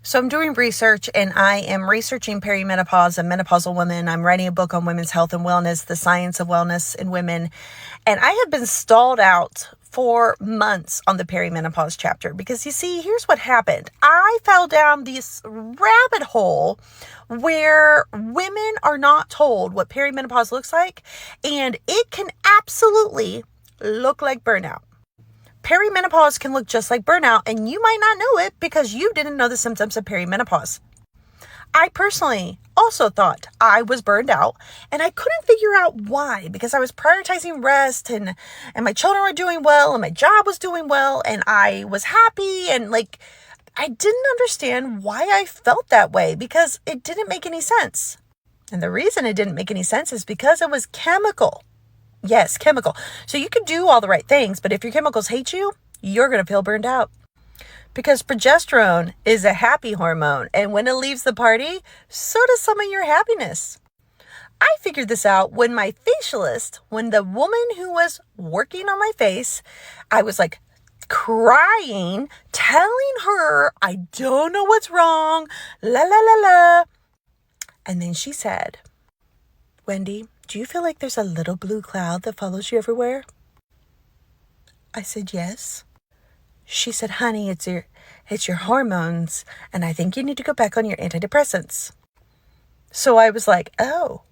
So I'm doing research and I am researching perimenopause and menopausal women. I'm writing a book on women's health and wellness, the science of wellness in women. And I have been stalled out for months on the perimenopause chapter because you see, here's what happened. I fell down this rabbit hole where women are not told what perimenopause looks like, and it can absolutely look like burnout. Perimenopause can look just like burnout, and you might not know it because you didn't know the symptoms of perimenopause. I personally also thought I was burned out, and I couldn't figure out why, because I was prioritizing rest and my children were doing well and my job was doing well and I was happy, and I didn't understand why I felt that way because it didn't make any sense. And the reason it didn't make any sense is because it was chemical. Yes, chemical. So you can do all the right things, but if your chemicals hate you, you're going to feel burned out. Because progesterone is a happy hormone, and when it leaves the party, so does some of your happiness. I figured this out when my facialist, when the woman who was working on my face, I was crying, telling her, I don't know what's wrong, la la la la. And then she said, Wendy, do you feel like there's a little blue cloud that follows you everywhere? I said, yes. She said, honey, it's your hormones, and I think you need to go back on your antidepressants. So I was like, oh.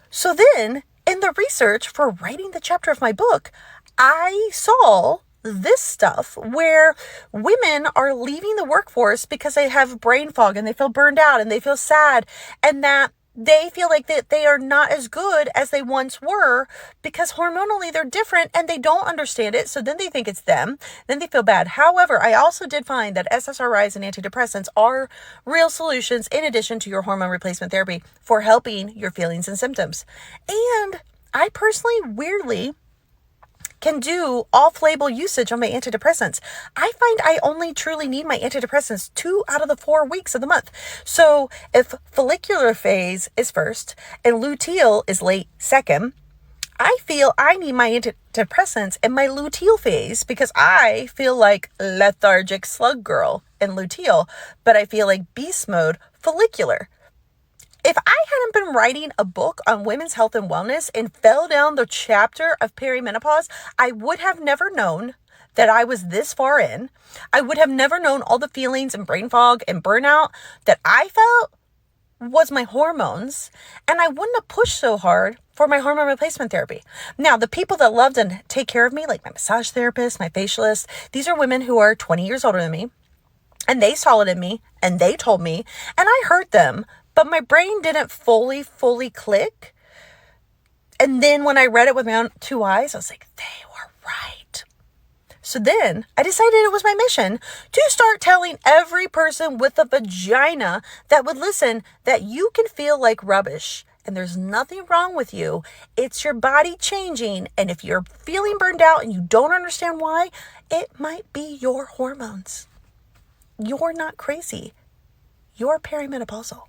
So then, in the research for writing the chapter of my book, I saw this stuff where women are leaving the workforce because they have brain fog and they feel burned out and they feel sad, and that they feel like that they are not as good as they once were because hormonally they're different and they don't understand it. So then they think it's them. Then they feel bad. However, I also did find that SSRIs and antidepressants are real solutions in addition to your hormone replacement therapy for helping your feelings and symptoms. And I personally, weirdly, can do off-label usage on my antidepressants. I find I only truly need my antidepressants 2 out of the 4 weeks of the month. So if follicular phase is first and luteal is late second, I feel I need my antidepressants in my luteal phase because I feel like lethargic slug girl in luteal, but I feel like beast mode follicular. If I hadn't been writing a book on women's health and wellness and fell down the chapter of perimenopause, I would have never known that I was this far in. I would have never known all the feelings and brain fog and burnout that I felt was my hormones, and I wouldn't have pushed so hard for my hormone replacement therapy. Now, the people that loved and take care of me, like my massage therapist, my facialist, these are women who are 20 years older than me, and they saw it in me, and they told me, and I heard them, but my brain didn't fully click. And then when I read it with my own 2 eyes, I was like, they were right. So then I decided it was my mission to start telling every person with a vagina that would listen that you can feel like rubbish and there's nothing wrong with you. It's your body changing. And if you're feeling burned out and you don't understand why, it might be your hormones. You're not crazy. You're perimenopausal.